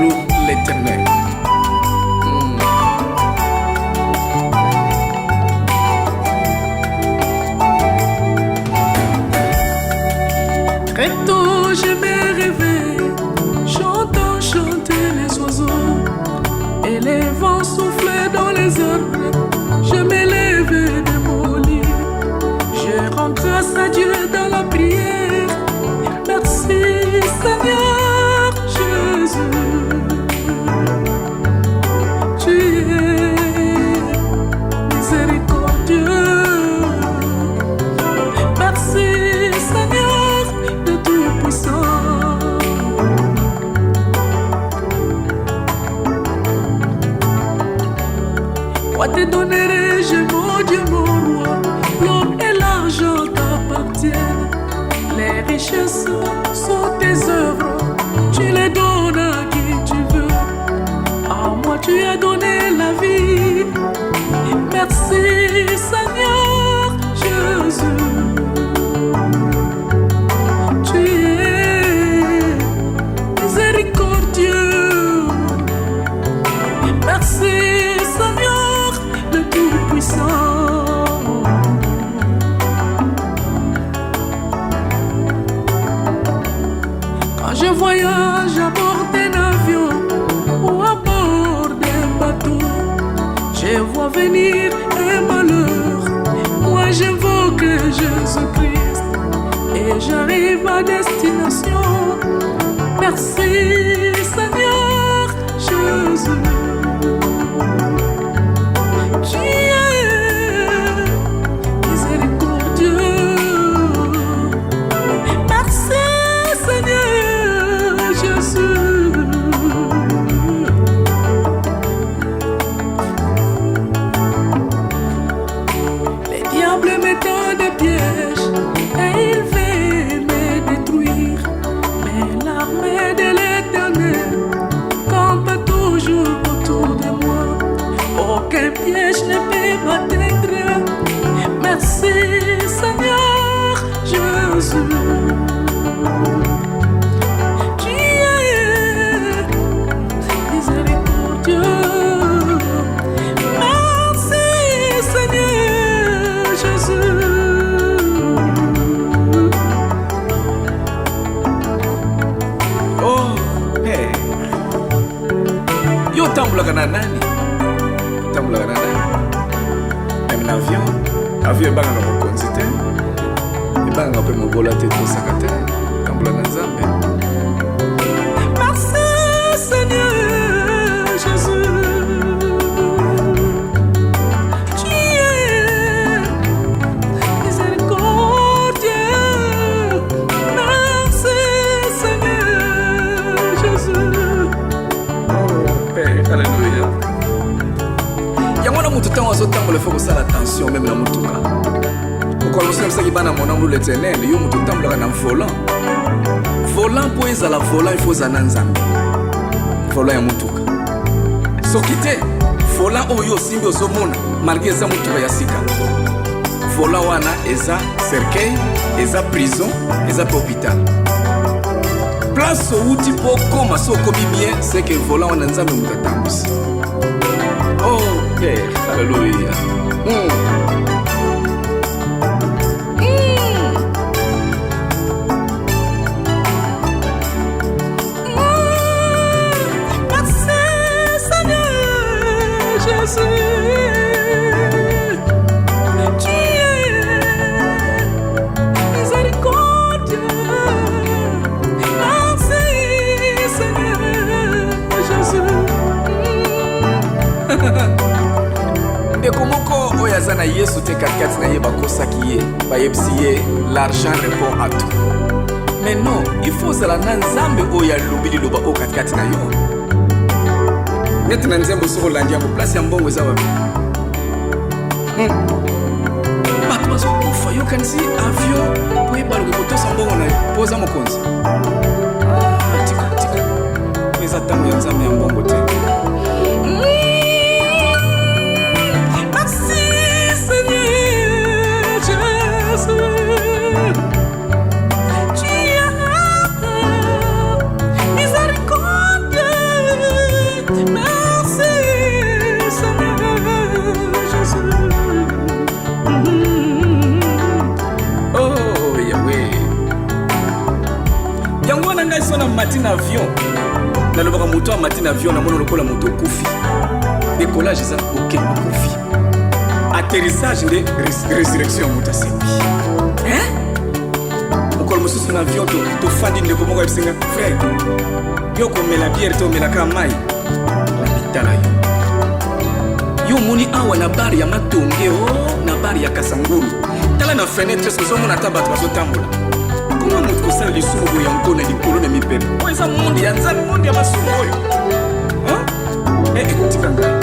loue l'Éternel. Très tôt je me réveille, j'entends chanter les oiseaux et les vents souffler dans les arbres. Je me lève de mon lit, je rends grâce à Dieu dans la prière. Merci Seigneur Jésus, tu es miséricordieux. Merci Seigneur de Tout-Puissant. Moi te donnerai-je, mon Dieu, mon roi. L'or et l'argent t'appartiennent. Les richesses sont tes œuvres. Tu les donnes à qui tu veux. À moi tu as donné la vie. Merci Seigneur Jésus. Tu es miséricordieux. Merci Seigneur le Tout-Puissant. Quand je voyage à bord d'un avion ou à bord d'un bateau, je vois venir un malheur. Moi j'invoque Jésus-Christ et j'arrive à destination. Merci Seigneur Jésus. Tu es miséricordieux. Merci Seigneur Jésus. Les diables mettent des pièges et ils veulent me détruire, mais l'armée de l'Éternel campe toujours autour de moi. Aucun piège ne peut m'atteindre. Merci Seigneur Jésus. Tu es miséricordieux. Merci Seigneur Jésus. Oh, Père. Yo tambulaka na nani? Tambulaka na nani? Même avion ebangaka mokonzi te, ebangaka mpe mobola te, tosaka te, tambula na Nzambe. Merci Seigneur Jésus. Tu es miséricordieux. Merci Seigneur Jésus. Oh, Père, alléluia. Yango na mutu ntango azotambola faut kosala attention même na mutuka. Okolo osalisaki bana monambo l'Éternel, yo mutu otambolaka na volant. Volant mpo ezala volant il faut ozala na Nzambe. Volant ya mutuka. Soki te volant oyo osimbi ozomona malgré eza mutuka ya sika. Volant wana eza cercueil, eza prison, eza mpe hôpital. Place outi mpo okoma so okomi bien c'est que volant wana Nzambe mutu atambwisi. Oh Père, alléluia. Merci Seigneur Jésus. Tu es miséricordieux. Merci Seigneur Jésus. ndeko moko oyo aza na Yesu te katikati na ye bakosaki ye bayebisi ye l'argent répond à tout. Mais non, il faut ozala na Nzambe oyo alobi liloba oyo katikati na yo. Neti na Nzambe soki olandi yango place ya mbongo eza wapi? Bato bazokufa yokanisi avion po ebaluka kotosa mbongo na yo po oza mokonzi. Tika eza ntango ya Nzambe ya mbongo te. Tu es miséricordieux. na avion nalobaka moto amati na avion namona lokola moto okufi décollage eza oke okufi atterrissage nde résurrection ya moto asembi mokolo mosusu na avion tofandi ndeko moko ayebisenga frère yo komela biere te omelaka mai na mitala yo moni awa na bare ya matonge na bare ya kasangulu tala na fenêtre ozomona ata bato bazotambola koma moto kosala lisumu boyo ya nkona likolo na mipepe oyo eza mondi ya nzambe mondi ya masumu oyo ekotika ngai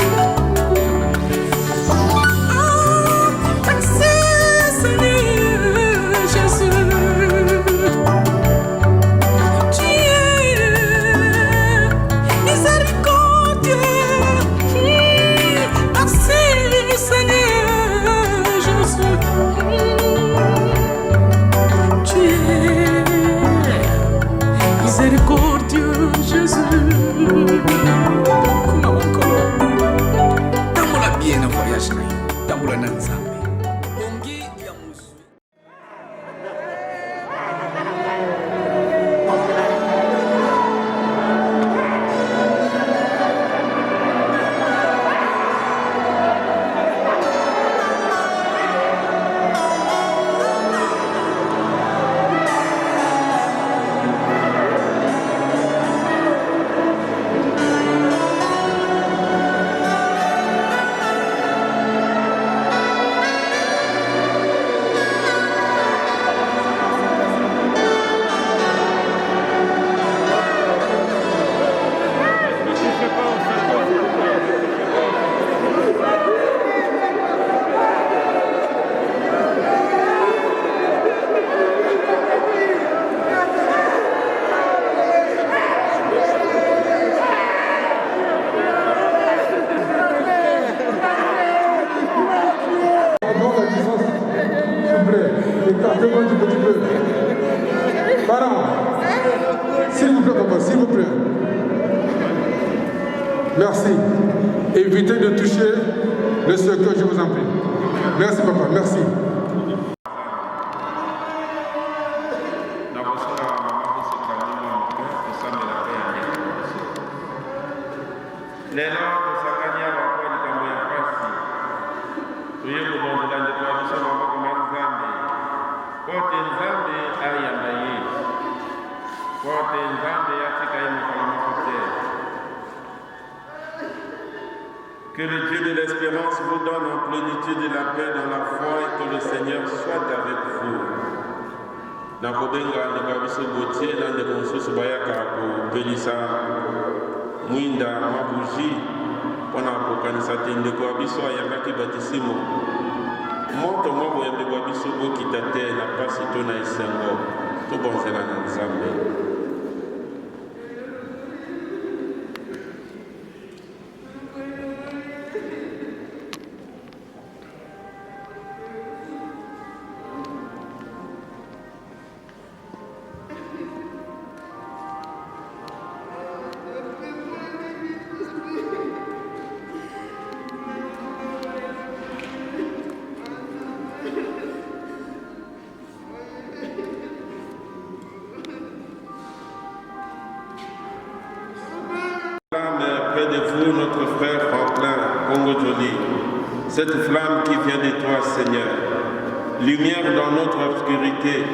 Miséricordieux Jésus. Kuna mokolo tambola bien na voyage na yo tambola na nzambe bongi ya mozwi. Écartez-moi un petit peu. Parents, s'il vous plaît, papa, s'il vous plaît. Merci. Évitez de toucher le cercueil, je vous en prie. Merci, papa, merci. Que le Dieu de l'espérance vous donne en plénitude de la paix dans la foi et que le Seigneur soit avec vous. Nakobenga ndekabiso botie na ndeko mosusu bayaka kopelisa mwinda mabuji mpona kokanisa te ndeko ya biso ayambaki batisimo moto moko ya ndeko ya biso bokita te na pasi to na esengo tobonzela na Nzambe. Près de vous, notre frère Franklin Congo-Joli, cette flamme qui vient de toi, Seigneur, lumière dans notre obscurité,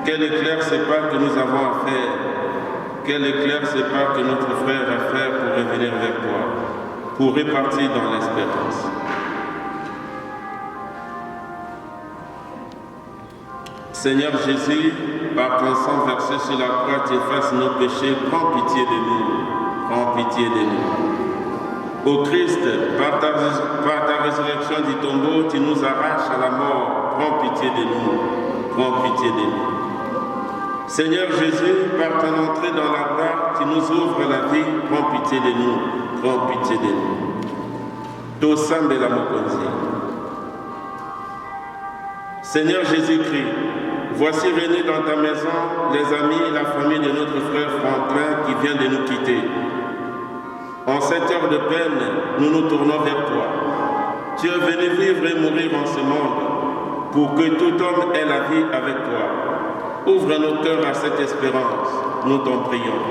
quel éclair sépare que nous avons à faire, quel éclair sépare que notre frère a à faire pour revenir vers toi, pour repartir dans l'espérance. Seigneur Jésus, par ton sang versé sur la croix, tu effaces nos péchés, prends pitié de nous. Prends pitié de nous. Ô Christ, par ta résurrection du tombeau, tu nous arraches à la mort. Prends pitié de nous. Prends pitié de nous. Seigneur Jésus, par ton entrée dans la gloire, tu nous ouvres la vie. Prends pitié de nous. Prends pitié de nous. Tosambe la mokonzi. Seigneur Jésus-Christ, voici réunis dans ta maison les amis et la famille de notre frère Franklin qui vient de nous quitter. En cette heure de peine, nous nous tournons vers toi. Tu es venu vivre et mourir en ce monde pour que tout homme ait la vie avec toi. Ouvre nos cœurs à cette espérance, nous t'en prions.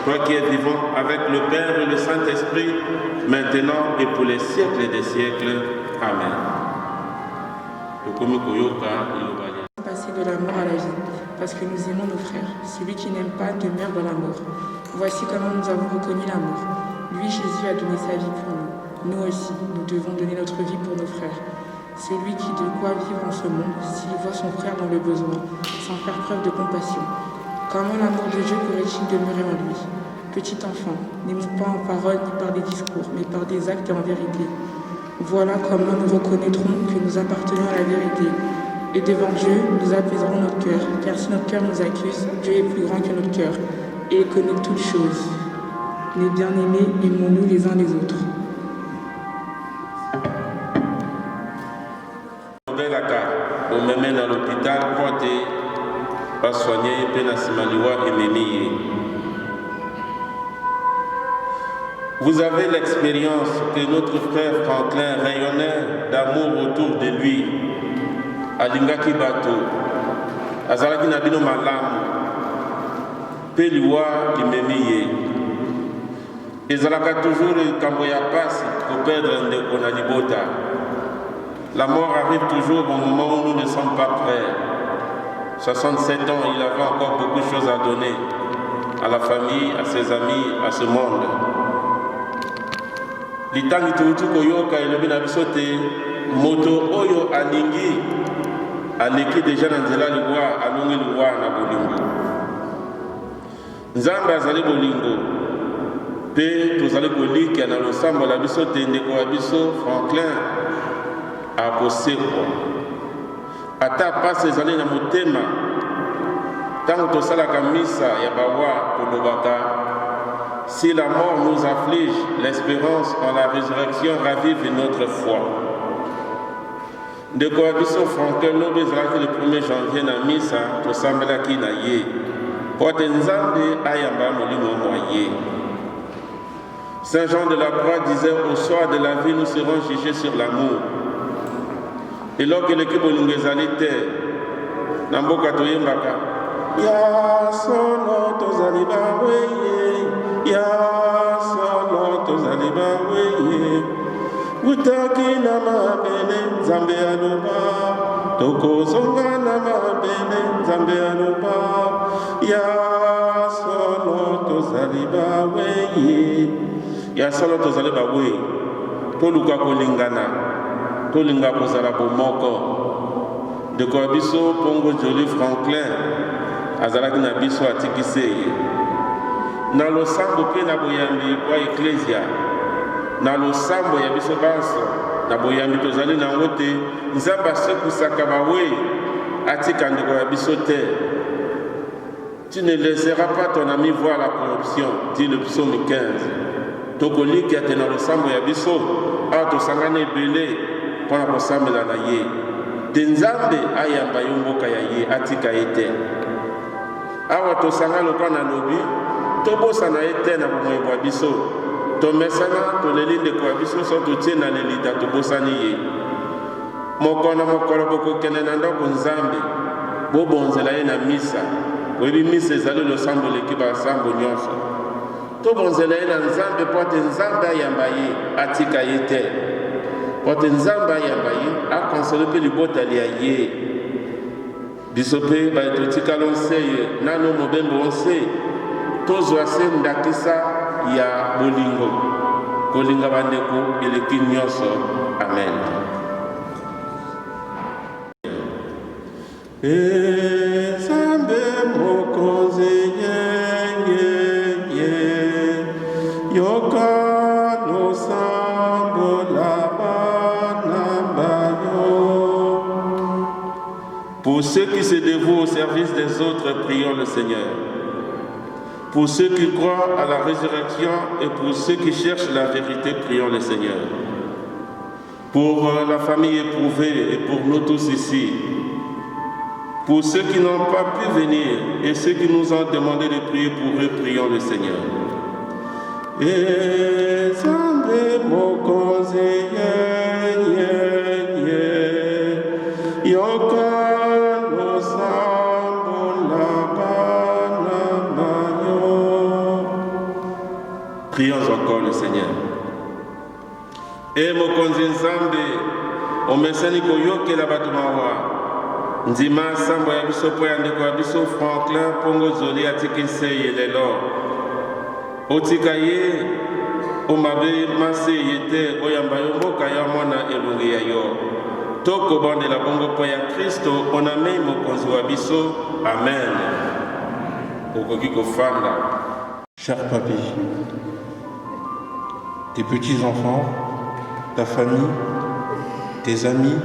Toi qui es vivant avec le Père et le Saint-Esprit, maintenant et pour les siècles des siècles. Amen. Passer de la mort à la vie, parce que nous aimons nos frères. Celui qui n'aime pas demeure dans la mort. Voici comment nous avons reconnu la mort. Lui, Jésus, a donné sa vie pour nous. Nous aussi, nous devons donner notre vie pour nos frères. Celui qui de quoi vivre en ce monde, s'il voit son frère dans le besoin, sans faire preuve de compassion. Comment l'amour de Dieu pourrait-il demeurer en lui? Petit enfant, n'aimons pas en parole ni par des discours, mais par des actes et en vérité. Voilà comment nous reconnaîtrons que nous appartenons à la vérité. Et devant Dieu, nous apaiserons notre cœur, car si notre cœur nous accuse, Dieu est plus grand que notre cœur, et il connaît toutes choses. Mes bien-aimés, aimons-nous les uns les autres. On me mène à l'hôpital pour pas soigner Penasimaliwa et Mémie. Vous avez l'expérience que notre frère Franklin rayonnait d'amour autour de lui. Alingaki bato, azalaki na bino malamu, pe liwa limemiye. Ezalaka toujours kambo ya pasi ko perdre ndeko na libota. La mort arrive toujours au moment où nous ne sommes pas prêts. 67 ans, il avait encore beaucoup de choses à donner à la famille, à ses amis, à ce monde. Litangi tuuti koyoka elobi na biso te moto oyo alingi aleki deja na nzela liwa alongi liwa na bolingo. Nzambe azali bolingo mpe tozali kolika na losambo la biso te ndeko ya biso Franklin akosekwa ata pasi ezali na motema ntango tosalaka misa ya bawa tolobaka si la mort nous afflige, l'espérance en la résurrection ravive notre foi. Ndeko ya biso Franklin lobi ezalaki le 1er janvier na misa tosambelaki na ye po ete Nzambe ayamba molimo mwa ye. Saint Jean de la Croix disait au soir de la vie nous serons jugés sur l'amour. Et lorsque l'équipe bolingo ezali te na mboka toyembaka ya solo tozali baweye ya solo tozali baweye utaki na mabele Nzambe aloba tokozonga na mabele Nzambe aloba ya solo tozali baweye ya solo tozali baweye toluka kolingana tolinga kozala bomoko. Ndeko ya biso Pongo Joli Franklin azalaki na biso atikisi ye na losambo mpe na boyambi kwa eklesia na losambo ya biso banso na boyambi tozali nango te. Nzambe asekusaka bawei atika ndeko ya biso te. Tu ne laisseras pas ton ami voir la corruption, dit le psaume 15. Tokoliki ate na losambo ya biso awa tosangana ebele mpona kosambela na ye te Nzambe ayamba yo mboka ya ye atika ye te. Awa tosanga lokwa na lobi tobosana ye te na bomoi bwa biso tomesana toleli ndeko ya biso so totie na lelita tobosani ye. Mokolo na mokolo bokokende na ndako Nzambe bobonzela ye na misa oyebi misa ezali losambo leki basambo nyonso tobonzela ye na Nzambe mpo ete Nzambe ayamba ye atika ye te. Pote Nzambe ayamba ye akonsole mpe libotali ya ye biso mpe totikala onse ye nano mobembo onse tozwa se ndakisa ya bolingo kolinga bandeko eleki nyonso. Amen. Nzambe mokonzi yoka losambo la Pour ceux qui se dévouent au service des autres, prions le Seigneur. Pour ceux qui croient à la résurrection et pour ceux qui cherchent la vérité, prions le Seigneur. Pour la famille éprouvée et pour nous tous ici. Pour ceux qui n'ont pas pu venir et ceux qui nous ont demandé de prier pour eux, prions le Seigneur. Et Nzambe mokonzi yoka losambo la parole, Seigneur. Et mokonzi nzambe omesani koyokela bato mawa ndima sambo ya biso po ya ndeko ya biso Franklin Pongo Zoli atiki nseye lelo otika ye omabe mase ye te oyamba yo mboka ya mwana elongi ya yo tokobondela bongo po ya Kristo onamei mokonzi wa biso. Amen. Okoki kofanda. Cher papy, tes petits-enfants, ta famille, tes amis,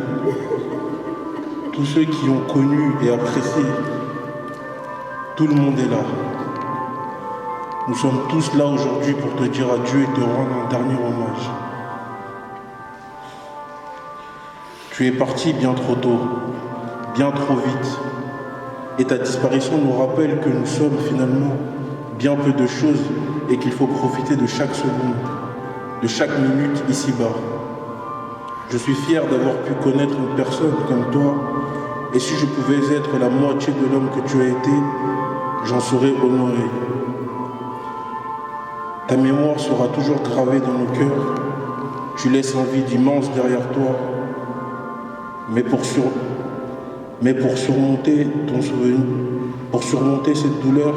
tous ceux qui ont connu et apprécié, tout le monde est là. Nous sommes tous là aujourd'hui pour te dire adieu et te rendre un dernier hommage. Tu es parti bien trop tôt, bien trop vite, et ta disparition nous rappelle que nous sommes finalement bien peu de choses et qu'il faut profiter de chaque seconde, de chaque minute ici-bas. Je suis fier d'avoir pu connaître une personne comme toi et si je pouvais être la moitié de l'homme que tu as été, j'en serais honoré. Ta mémoire sera toujours gravée dans nos cœurs. Tu laisses un vide immense derrière toi. Mais pour surmonter ton souvenir, pour surmonter cette douleur,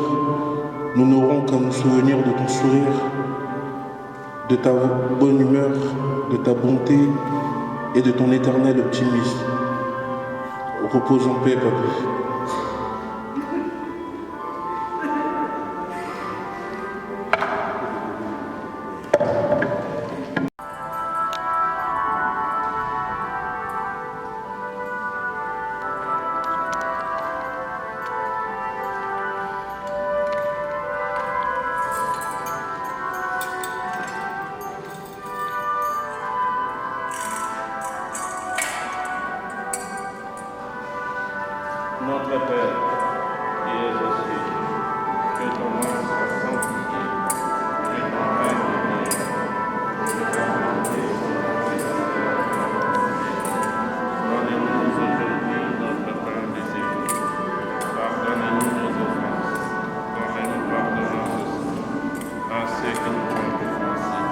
nous n'aurons qu'à nous souvenir de ton sourire, de ta bonne humeur, de ta bonté et de ton éternel optimisme. Repose en paix, papy. Notre Père, qui es aux cieux, que ton nom soit sanctifié, que ton règne vienne, que ta volonté soit faite sur la terre. Donne-nous aujourd'hui notre pain de ce jour. Pardonne-nous nos offenses, comme nous pardonnons aussi à ceux qui nous ont offensés.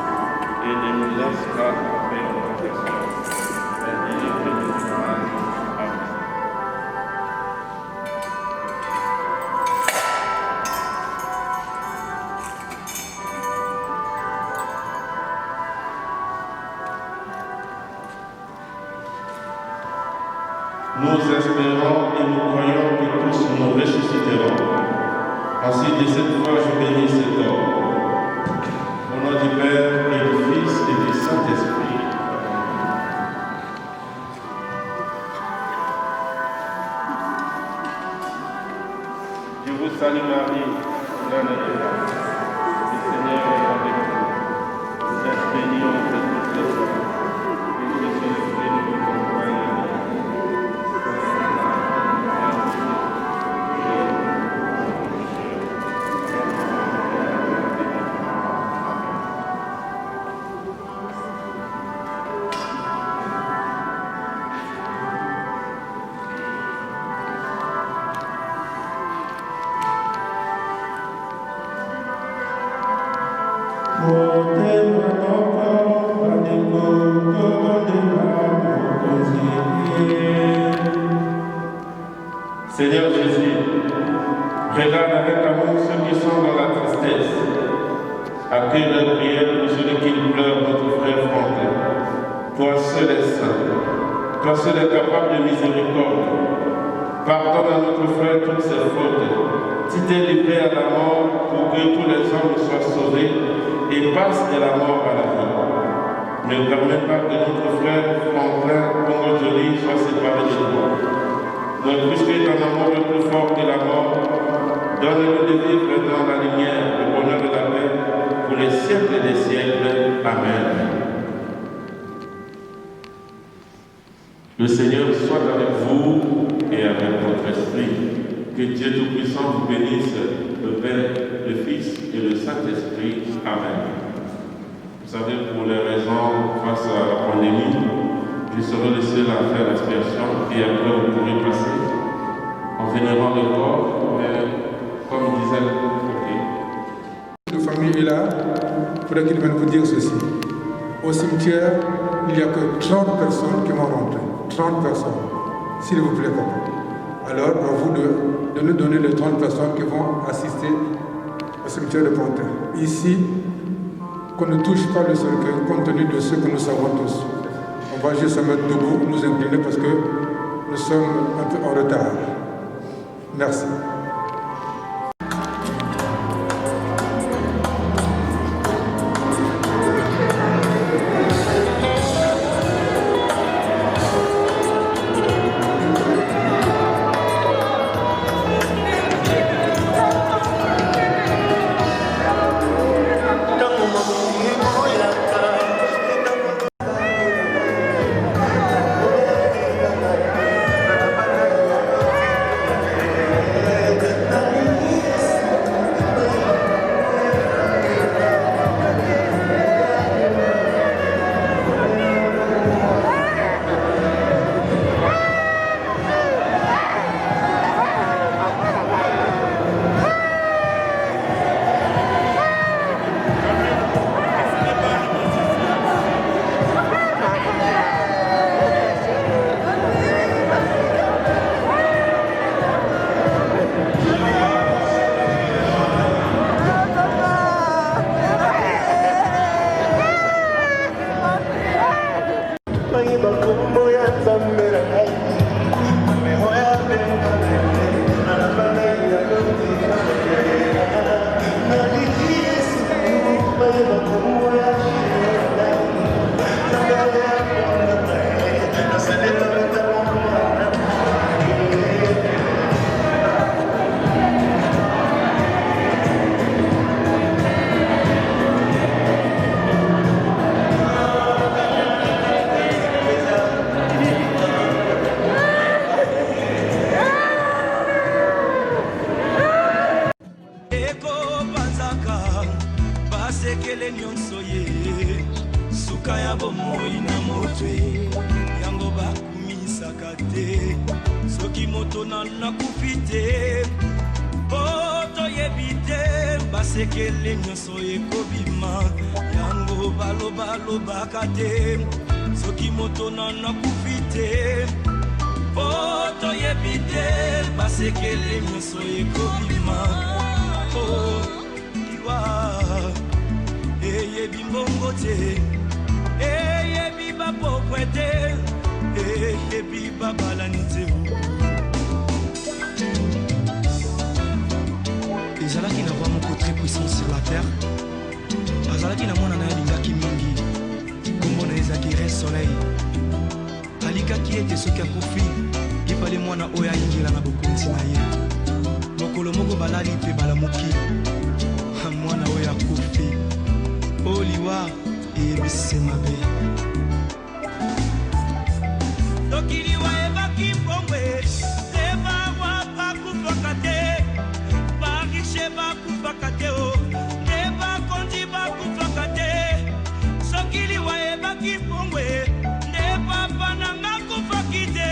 Et ne nous laisse pas tomber en tentation, mais délivre-nous du mal. Amen. Nous espérons et nous croyons que tous nous ressusciterons. Ainsi, de cette fois, je bénis cet homme. Au nom du Père et du Fils et du Saint-Esprit. Je vous salue Marie, pleine de grâce. Le Seigneur est avec vous. Vous êtes bénie entre toutes les femmes. Et Jésus, le fruit de votre entrailles, Seigneur Jésus, regarde avec amour ceux qui sont dans la tristesse. Accueille leur prière pour celui qui pleure, notre frère Franklin. Toi seul es saint, toi seul es capable de miséricorde. Pardonne à notre frère toutes ses fautes. Tu t'es livré à la mort pour que tous les hommes soient sauvés et passent de la mort à la vie. Ne permets pas que notre frère Franklin Pongo Zoli soit séparé de toi. Notre Christ est un amour le plus fort que la mort. Donne-nous de vivre dans la lumière, le bonheur de la paix, pour les siècles des siècles. Amen. Le Seigneur soit avec vous et avec votre esprit. Que Dieu Tout-Puissant vous bénisse, le Père, le Fils et le Saint-Esprit. Amen. Vous savez, pour les raisons face à la pandémie, je serai le seul à faire l'expiation et après vous pourrez passer en vénérant le corps, mais comme disait le famille est là, il faudrait qu'il vienne vous dire ceci. Au cimetière, il n'y a que 30 personnes qui vont rentrer. 30 personnes. S'il vous plaît, papa. Alors, à vous de nous donner les 30 personnes qui vont assister au cimetière de Pantin. Ici, qu'on ne touche pas le cercueil, compte tenu de ce que nous savons tous. On va juste se mettre debout, nous incliner parce que nous sommes un peu en retard. Merci. ezalaki na roi moko très puissant sur la terre, azalaki na mwana na ye alingaki mingi, kombo na ye ezalaki Re Soleil. Alikaki ete soki akufi epale mwana oyo ayingela na bokonzi na ye. Mokolo moko balali mpe balamuki mwana oyo akufi, o liwa eyebisi mabe. Soki liwa ebaki mbongwe lebawa bakufaka te, bariche bakufaka te o, lebakonzi bakufaka te. Soki liwa ebaki mbongwe nde papa nanga kufaki te,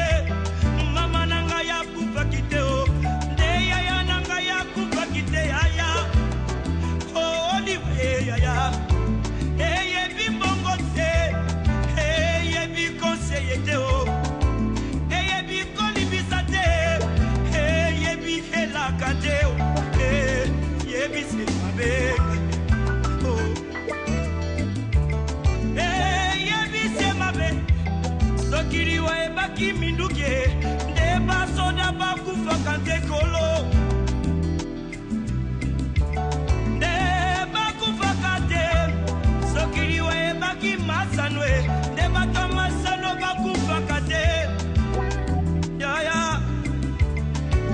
mama nanga ya kufaki te o, nde yaya nanga ya kufaki te yaya. Oh liwa yaya eyebi mbongo te, eyebi konseye te o, eyebi kolibisa te, eyebi helaka te o, eyebi se mabe o, eyebi se mabe. Soki liwa ebaki minduki nde basoda bakufaka nte kolo, nde bakufaka te. Soki liwa ebaki masano nde bato masano bakufaka te yaya,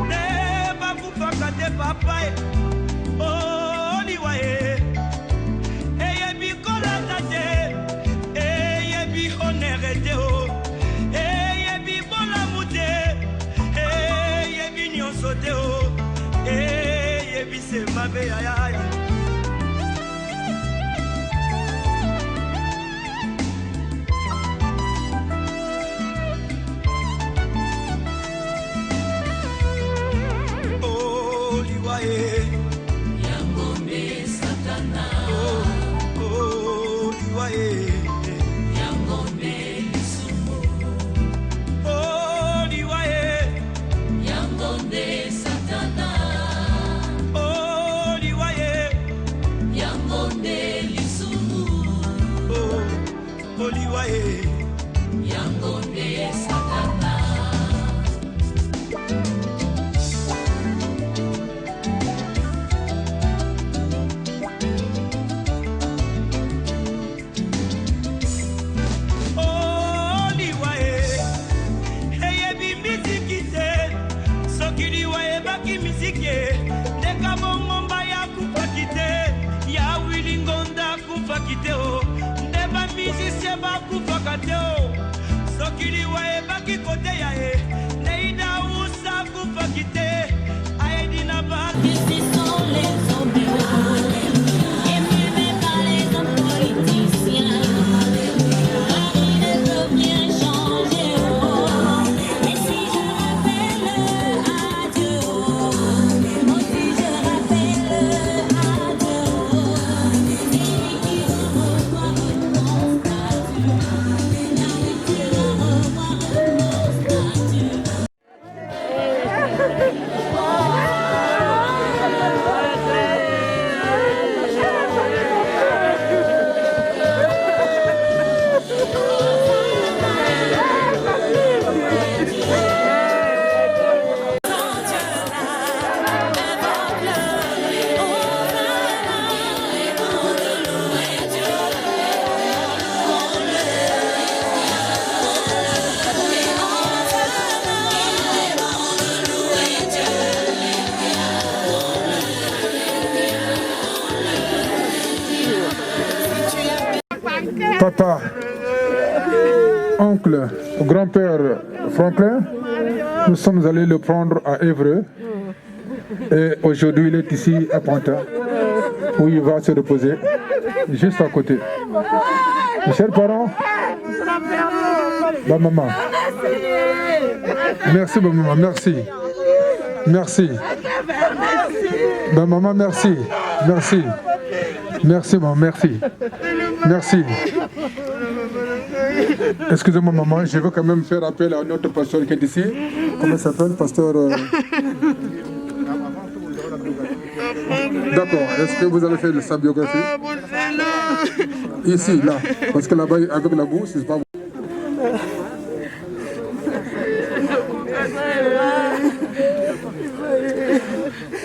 nde bakufaka te papa o liwa eyebi kolata te, eyebi honere te o, eyebi bolamu te, eyebi nyonso te o, eyebi se mabe yaya. Yangombe Satana liwa e yango nde sakana. Oh liwa e eyebi misiki te soki liwa ebaki misiki ndeka bongomba ya kupaki te ya wilingonda kupaki te o nde bamisisi bakufaka te o soki liwa ebaki kote ya e neida usa kupaki te ayedi na ba Papa, oncle, grand-père Franklin, nous sommes allés le prendre à Évreux et aujourd'hui il est ici à Pointa où il va se reposer juste à côté. Mes chers parents, ma maman, merci ma maman, merci, merci, ma maman, merci, merci, merci maman, merci, merci. Excusez-moi maman, je veux quand même faire appel à notre pasteur qui est ici. Comment il s'appelle, pasteur D'accord, est-ce que vous allez faire sa biographie? Ici, là, parce que là-bas, avec la boue, c'est pas bon.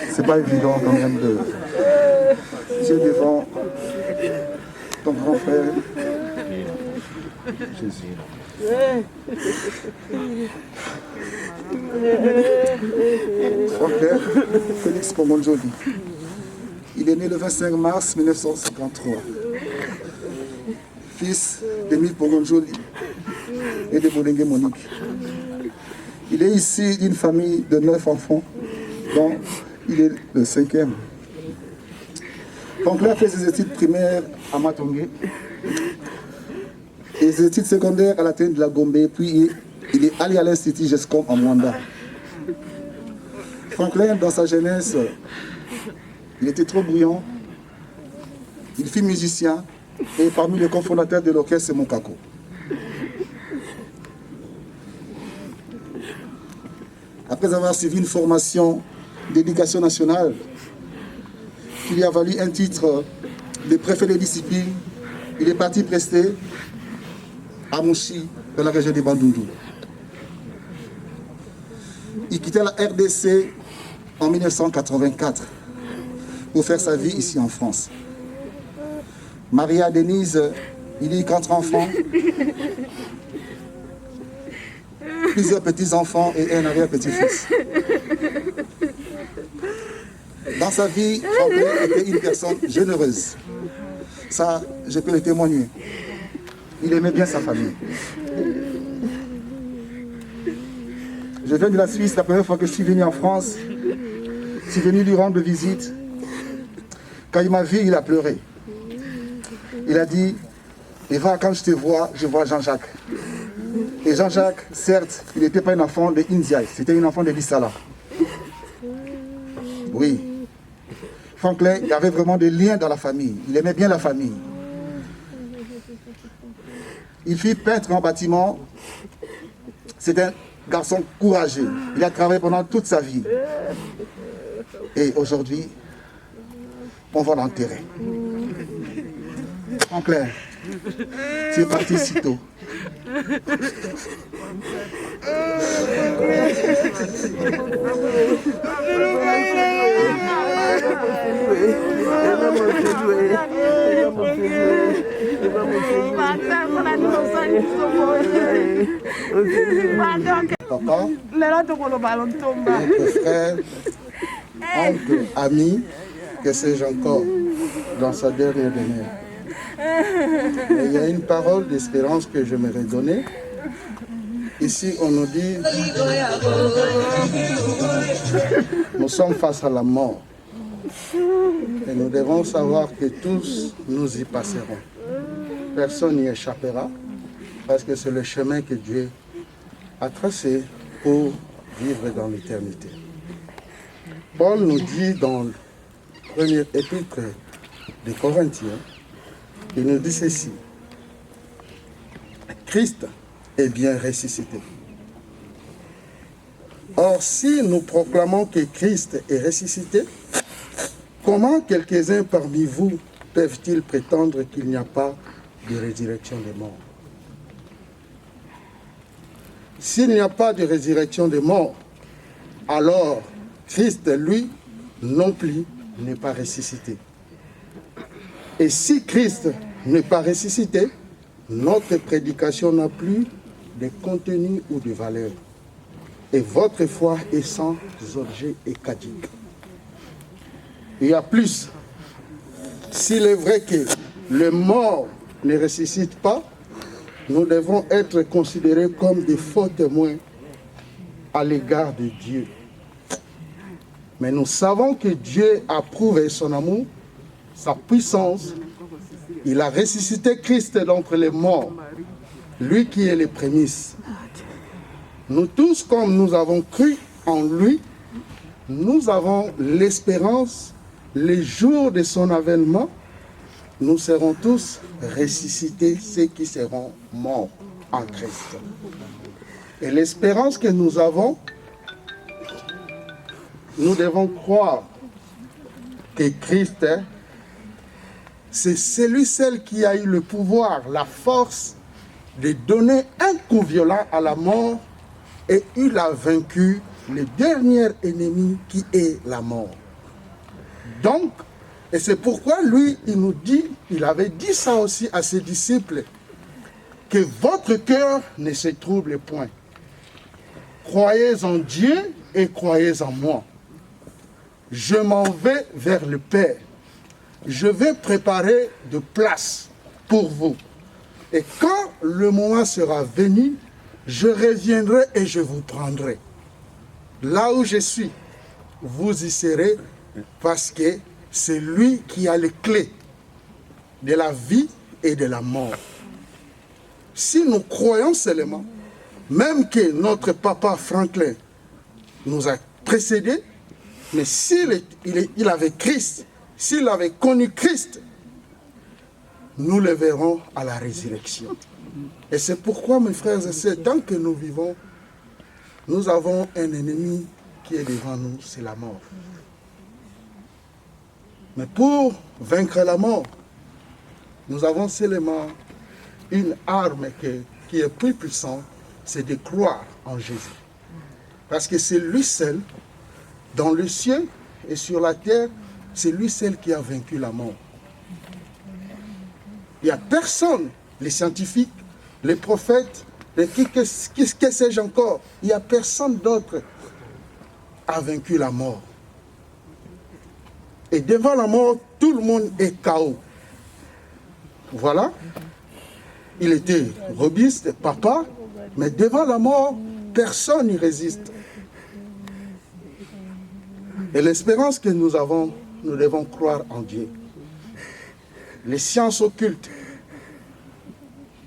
C'est pas évident quand même de... Tu es devant ton grand frère. Jésus. Frère Félix Pongonjoli. Il est né le 25 mars 1953. Fils d'Émile Pongonjoli et de Bolengue Monique. Il est issu d'une famille de 9 enfants, dont il est le 5e. Franklin a fait ses études primaires à Matongé et ses études secondaires à la Téne de la Gombe, puis il est allé à l'Institut GESCOM en Mwanda. Franklin, dans sa jeunesse, il était trop bruyant, il fut musicien et parmi les cofondateurs de l'orchestre Monkako. Après avoir suivi une formation d'éducation nationale qui lui a valu un titre de préfet de discipline, il est parti prester à Mouchi, dans la région de Bandundu. Il quittait la RDC en 1984 pour faire sa vie ici en France. Maria Denise, il a eu 4 enfants, plusieurs petits-enfants et un arrière-petit-fils. Dans sa vie, Franklin était une personne généreuse. Ça, je peux le témoigner. Il aimait bien sa famille. Je viens de la Suisse, la première fois que je suis venu en France, je suis venu lui rendre visite. Quand il m'a vu, il a pleuré. Il a dit, Eva, quand je te vois, je vois Jean-Jacques. Et Jean-Jacques, certes, il n'était pas un enfant de India, c'était un enfant de Lissala. Oui. Franklin, il y avait vraiment des liens dans la famille. Il aimait bien la famille. Il fut peintre en bâtiment. C'est un garçon courageux. Il a travaillé pendant toute sa vie. Et aujourd'hui, on va l'enterrer. Franklin, Tu es parti si tôt. Papa, notre frère, oncle, ami, que sais-je encore, dans sa dernière demeure. Mais il y a une parole d'espérance que j'aimerais donner. Ici, on nous dit, nous sommes face à la mort. Et nous devons savoir que tous nous y passerons. Personne n'y échappera, parce que c'est le chemin que Dieu a tracé pour vivre dans l'éternité. Paul nous dit dans le premier épître des Corinthiens, il nous dit ceci: Christ est bien ressuscité. Or, si nous proclamons que Christ est ressuscité, comment quelques-uns parmi vous peuvent-ils prétendre qu'il n'y a pas de résurrection des morts? S'il n'y a pas de résurrection des morts, alors Christ, lui, non plus, n'est pas ressuscité. Et si Christ n'est pas ressuscité, notre prédication n'a plus de contenu ou de valeur. Et votre foi est sans objet et caduque. Il y a plus. S'il est vrai que le mort ne ressuscite pas, nous devons être considérés comme des faux témoins à l'égard de Dieu. Mais nous savons que Dieu a prouvé son amour, sa puissance. Il a ressuscité Christ d'entre les morts, lui qui est les prémices. Nous tous, comme nous avons cru en lui, nous avons l'espérance, les jours de son avènement, nous serons tous ressuscités, ceux qui seront morts en Christ. Et l'espérance que nous avons, nous devons croire que Christ, c'est celle qui a eu le pouvoir, la force de donner un coup violent à la mort, et il a vaincu le dernier ennemi qui est la mort. Donc, et c'est pourquoi lui, il nous dit, il avait dit ça aussi à ses disciples, que votre cœur ne se trouble point. Croyez en Dieu et croyez en moi. Je m'en vais vers le Père. Je vais préparer de place pour vous. Et quand le moment sera venu, je reviendrai et je vous prendrai. Là où je suis, vous y serez, parce que c'est lui qui a les clés de la vie et de la mort. Si nous croyons seulement, même que notre papa Franklin nous a précédés, mais s'il avait Christ, s'il avait connu Christ, nous le verrons à la résurrection. Et c'est pourquoi, mes frères et sœurs, tant que nous vivons, nous avons un ennemi qui est devant nous, c'est la mort. Mais pour vaincre la mort, nous avons seulement une arme qui est plus puissante, c'est de croire en Jésus. Parce que c'est lui seul, dans le ciel et sur la terre, c'est lui seul qui a vaincu la mort. Il n'y a personne, les scientifiques, les prophètes, que sais-je encore, il n'y a personne d'autre qui a vaincu la mort. Et devant la mort, tout le monde est KO. Voilà. Il était robuste, papa, mais devant la mort, personne n'y résiste. Et l'espérance que nous avons, nous devons croire en Dieu. Les sciences occultes,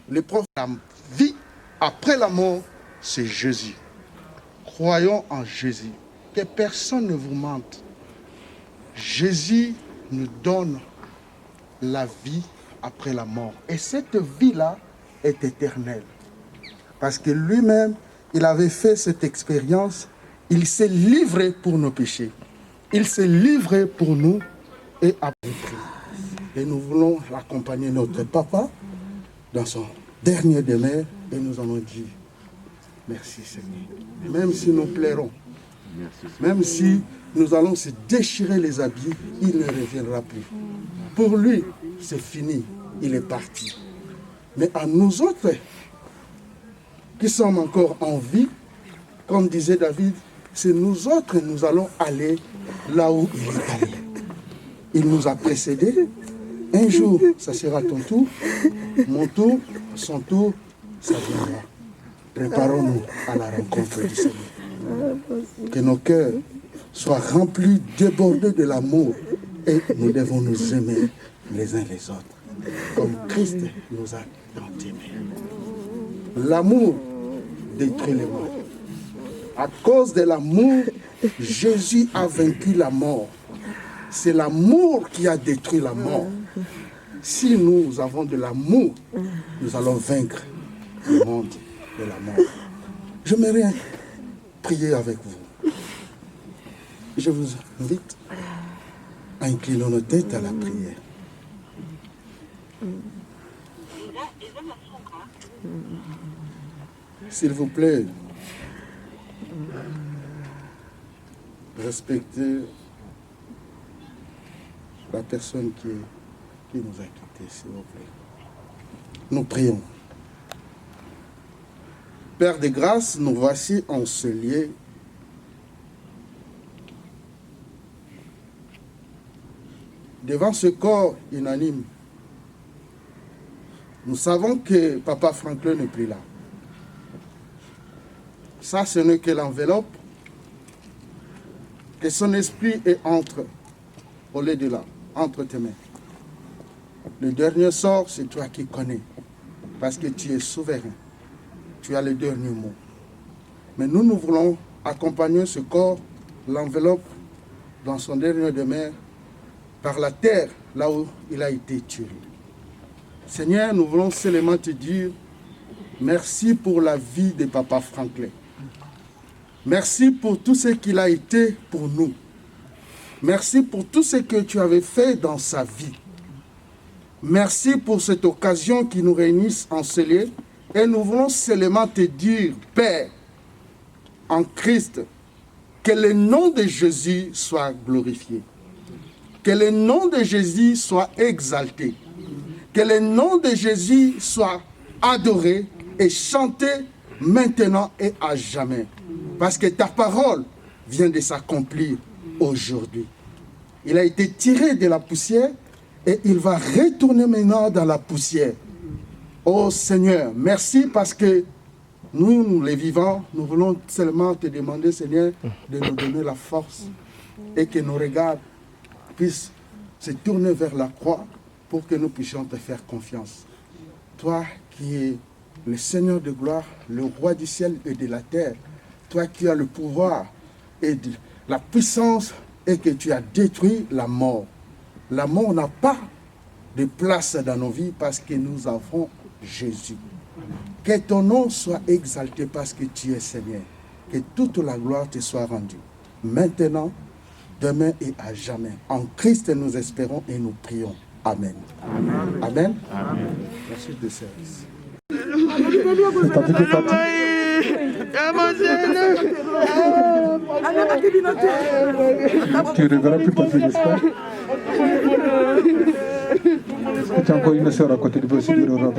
les profs, la vie après la mort, c'est Jésus. Croyons en Jésus. Que personne ne vous mente. Jésus nous donne la vie après la mort. Et cette vie-là est éternelle. Parce que lui-même, il avait fait cette expérience. Il s'est livré pour nos péchés. Il s'est livré pour nous et a pris. Et nous voulons accompagner notre papa dans son dernier demeure et nous allons dire merci Seigneur. Même si nous plairons, même si nous allons se déchirer les habits, il ne reviendra plus. Pour lui, c'est fini, il est parti. Mais à nous autres, qui sommes encore en vie, comme disait David, c'est nous autres, nous allons aller là où il est allé. Il nous a précédés. Un jour, ça sera ton tour, mon tour, son tour, ça viendra. Préparons-nous à la rencontre du Seigneur. Que nos cœurs soient remplis, débordés de l'amour et nous devons nous aimer les uns les autres, comme Christ nous a tant aimés. L'amour détruit les morts. À cause de l'amour, Jésus a vaincu la mort. C'est l'amour qui a détruit la mort. Si nous avons de l'amour, nous allons vaincre le monde de la mort. J'aimerais prier avec vous. Je vous invite à incliner nos têtes à la prière. S'il vous plaît, respectez la personne qui nous a quittés, s'il vous plaît. Nous prions. Père de grâce, nous voici en ce lieu. Devant ce corps unanime, nous savons que Papa Franklin n'est plus là. Ça, ce n'est que l'enveloppe, que son esprit est au lieu de là, entre tes mains. Le dernier sort, c'est toi qui connais, parce que tu es souverain. Tu as le dernier mot. Mais nous voulons accompagner ce corps, l'enveloppe, dans son dernier demeure, par la terre, là où il a été tué. Seigneur, nous voulons seulement te dire merci pour la vie de Papa Franklin. Merci pour tout ce qu'il a été pour nous. Merci pour tout ce que tu avais fait dans sa vie. Merci pour cette occasion qui nous réunit en ce lieu. Et nous voulons seulement te dire, Père, en Christ, que le nom de Jésus soit glorifié. Que le nom de Jésus soit exalté. Que le nom de Jésus soit adoré et chanté maintenant et à jamais. Parce que ta parole vient de s'accomplir aujourd'hui. Il a été tiré de la poussière et il va retourner maintenant dans la poussière. Oh Seigneur, merci parce que nous, les vivants, nous voulons seulement te demander, Seigneur, de nous donner la force et que nos regards puissent se tourner vers la croix pour que nous puissions te faire confiance. Toi qui es le Seigneur de gloire, le roi du ciel et de la terre, toi qui as le pouvoir et la puissance et que tu as détruit la mort. La mort n'a pas de place dans nos vies parce que nous avons Jésus. Que ton nom soit exalté parce que tu es Seigneur. Que toute la gloire te soit rendue. Maintenant, demain et à jamais. En Christ nous espérons et nous prions. Amen. Amen. Amen. Amen. Merci de service. Tu ne reverras plus ta fille, n'est-ce pas? Tu as encore une soeur à côté de vous, c'est du roi.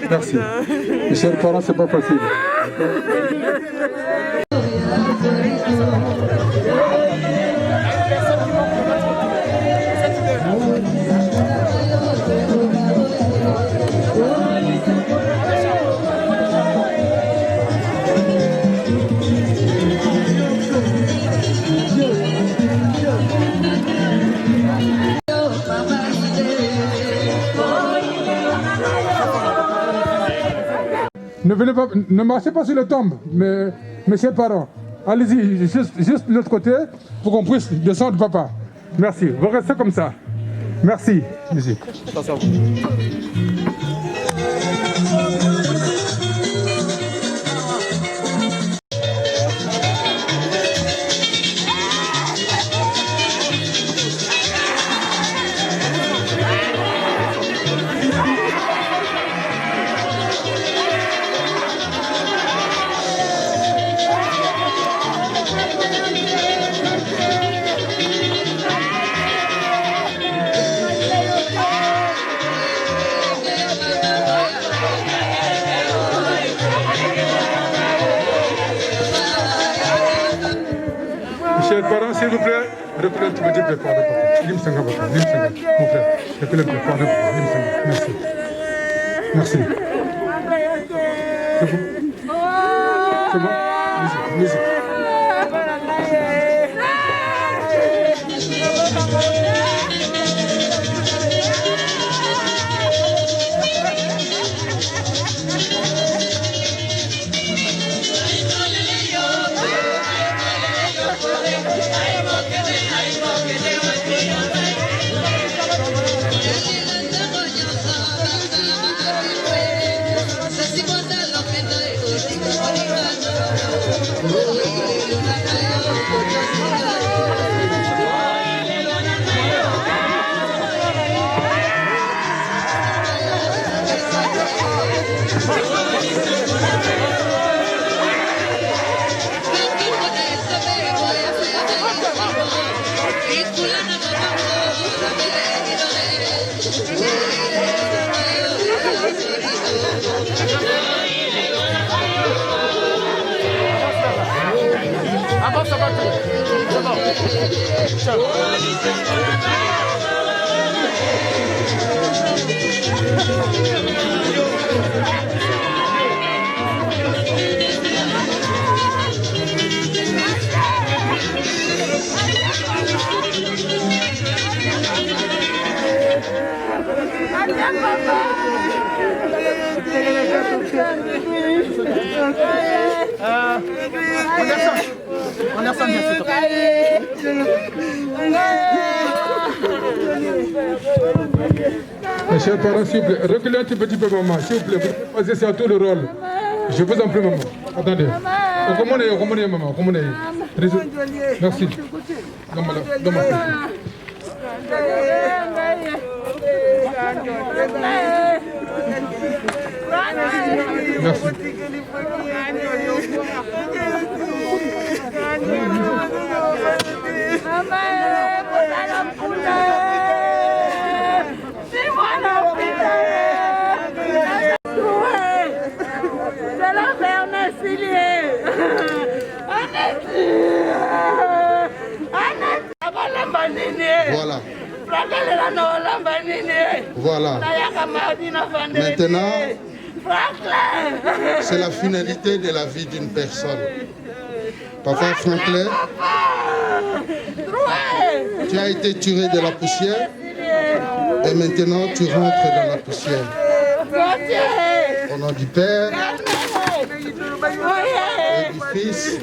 Merci. Mes chers parents, c'est pas facile. Ne marchez pas sur les tombes, mes chers parents. Allez-y, juste de l'autre côté, pour qu'on puisse descendre papa. Merci. Vous restez comme ça. Merci, musique. Chers parents, s'il vous plaît, reculez un petit peu de pardon. Limsanga, mon frère. Reculez un peu, pardon. Merci. Merci. C'est bon? C'est bon? Musique. Mes chers parents, s'il vous plaît, reculez un petit peu, maman, s'il vous plaît, vous passez à tout le rôle. Je vous en prie, maman. Attendez. Recommandez, maman, recommandez. Merci. Voilà. Voilà. Maintenant, c'est la finalité de la vie d'une personne. Papa Franklin, tu as été tiré de la poussière et maintenant tu rentres dans la poussière. Au nom du Père et du Fils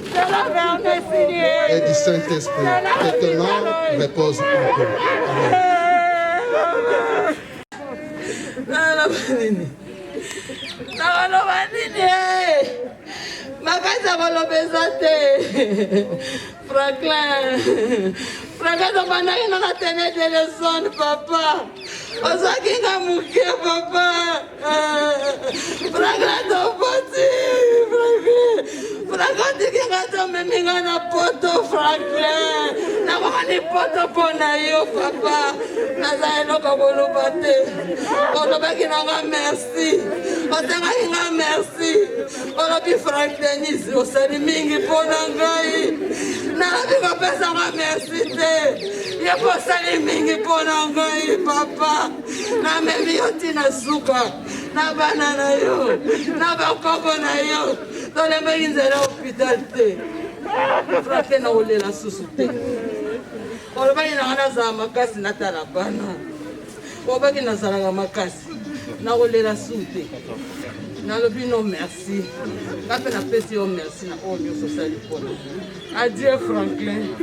et du Saint-Esprit. Que ton âme repose en paix. Franklin, papa. Osakinga muke papa. Franklin topoti. Franklin tikinga to meminga na poto Franklin. Na kama ni poto pona yo papa. Na zaino kabolo pate. Olobaki na merci. Otenga kinga merci. Olobi Franklin nisi osali mingi pona ngai. Na biko pesa nga merci te. Yepo osali mingi pona ngai papa. Na memi yoti na suka. Na bana na yo. Na bakoko na yo. Tole mbengi nzela hôpital te. Franklin na olela susu te. Olobaki na ngana za makasi na tala bana. Olobaki na zalaka makasi. Na olela susu te. Na lobi no merci. Kape na pesi yo merci na oyo sosali pona. Adieu Franklin.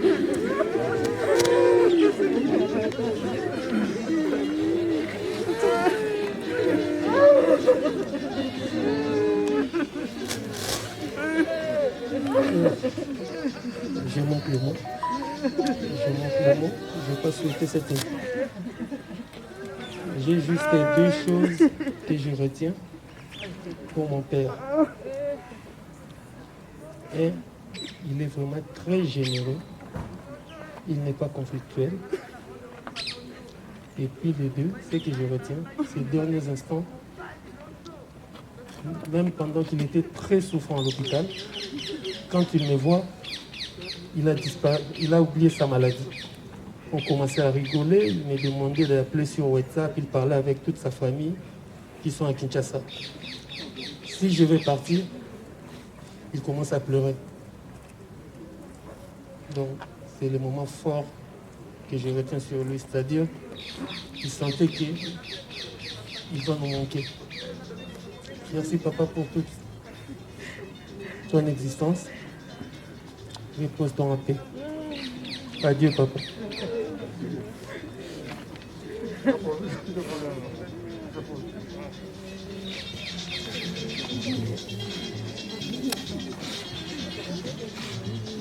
le mot. Je manque le mot. Je ne vais pas souhaiter cette équipe. J'ai juste 2 choses que je retiens pour mon père. Et il est vraiment très généreux. Il n'est pas conflictuel. Et puis les 2, ce que je retiens, ces derniers instants, même pendant qu'il était très souffrant à l'hôpital, quand il me voit, il a disparu, il a oublié sa maladie. On commençait à rigoler, il me demandait de l'appeler sur WhatsApp, il parlait avec toute sa famille qui sont à Kinshasa. Si je vais partir, il commence à pleurer. Donc c'est le moment fort que je retiens sur lui, c'est-à-dire qu'il sentait qu'il va nous manquer. Merci papa pour toute ton existence. Repose-toi en paix. Adieu papa.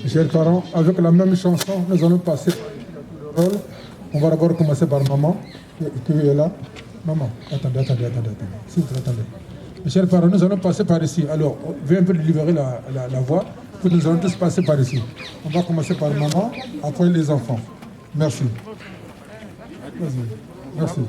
Chers parents, avec la même chanson, nous allons passer par le rôle. On va d'abord commencer par maman, qui est là. Maman, attendez. S'il vous plaît, attendez. Mes chers parents, nous allons passer par ici. Alors, veuillez un peu libérer la voix, puis nous allons tous passer par ici. On va commencer par maman, après les enfants. Merci. Vas-y. Merci.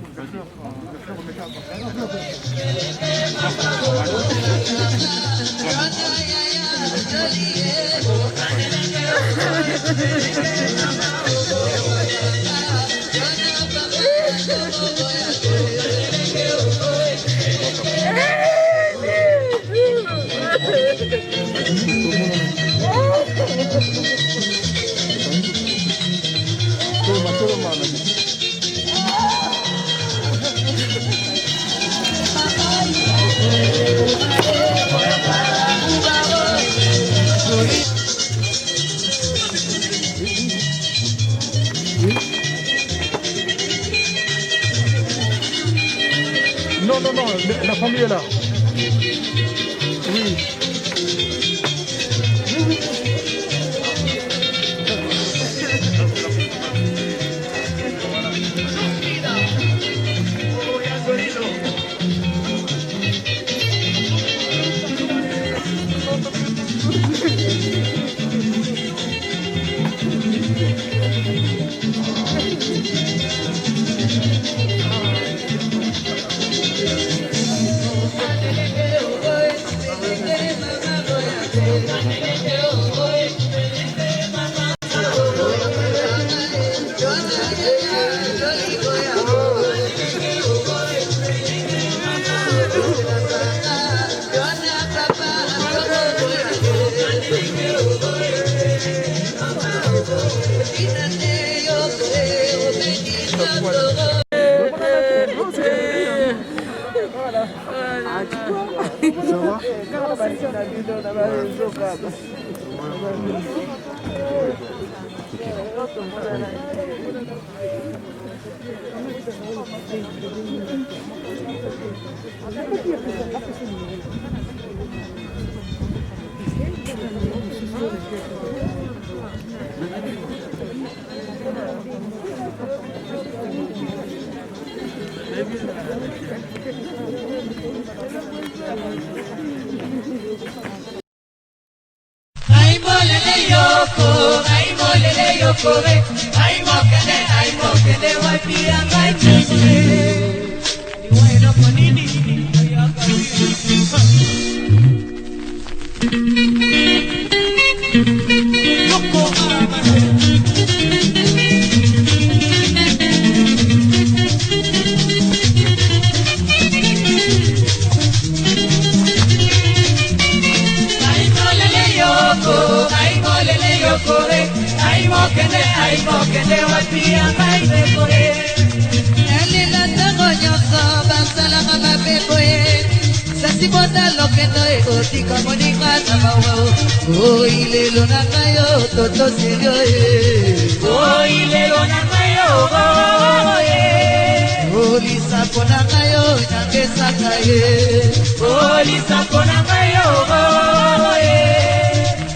Non, la famille est là. Oui.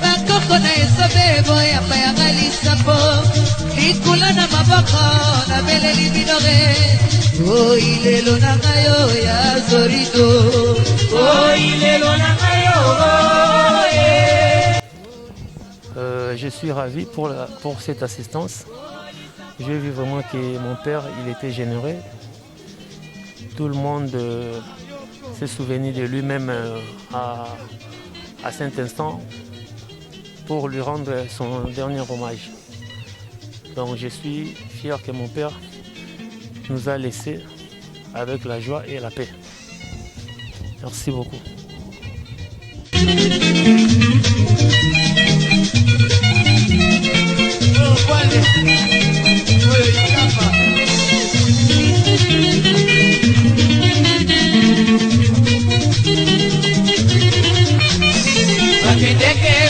Bakoko na esobe boya pa ya galisa likula na maboko na beleli binore ilelo na ngayo ya zorito ilelo na ngayo Je suis ravi pour cette assistance. J'ai vu vraiment que mon père, il était généreux. Tout le monde s'est souvenu de lui-même à cet instant pour lui rendre son dernier hommage. Donc je suis fier que mon père nous a laissés avec la joie et la paix. Merci beaucoup.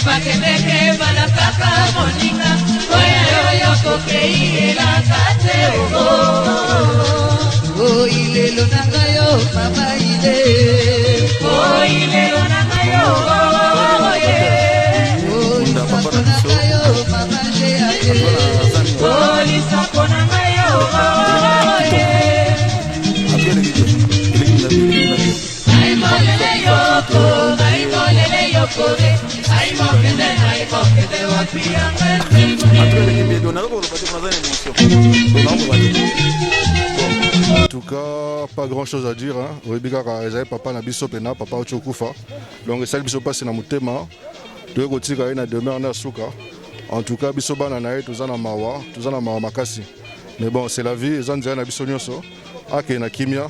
Bakendeke balapaka moninga oyo yokokei elakate ilelo na ngayo mama ile ilelo na ngayo lisako na ngayo mama jeaye lisako na ngayo aimolele yoko aimolele yokore En tout cas, pas grand chose à dire. Rebika Karezaï, papa na biso pena, papa Ochokufa. Donc ça biso passe na mutema. Deux kotika na demeure na suka. En tout cas, biso bana na tuzana mawa, tuzana mawa makasi. Mais bon, c'est la vie, ezanza na biso nyonso. Ake na kimia,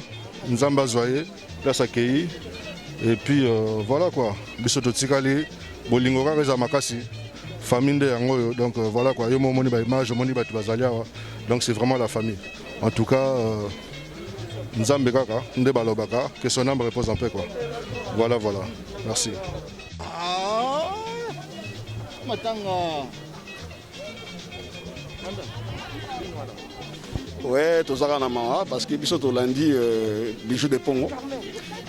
nzamba zoye, place akei. Et puis voilà quoi. Biso totikali bolingo kaka eza makasi. Famille nde yango donc voilà quoi. Yo moni ba image, moni ba tubazalia. Donc c'est vraiment la famille. En tout cas Nzambe kaka, nde balobaka, que son âme repose en paix quoi. Voilà. Merci. Ouais, tout ça na mawa parce que biso to lundi bijou de Pongo.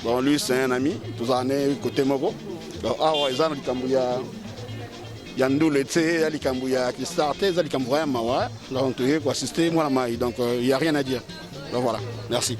Bon lui c'est un ami, tout ça né côté moko. Donc ouais, ils ont likambuya Yandou tse ya likambuya qui startait za likambuya mawa. Donc tu es quoi assister moi la maille. Donc il y a rien à dire. Donc voilà. Merci.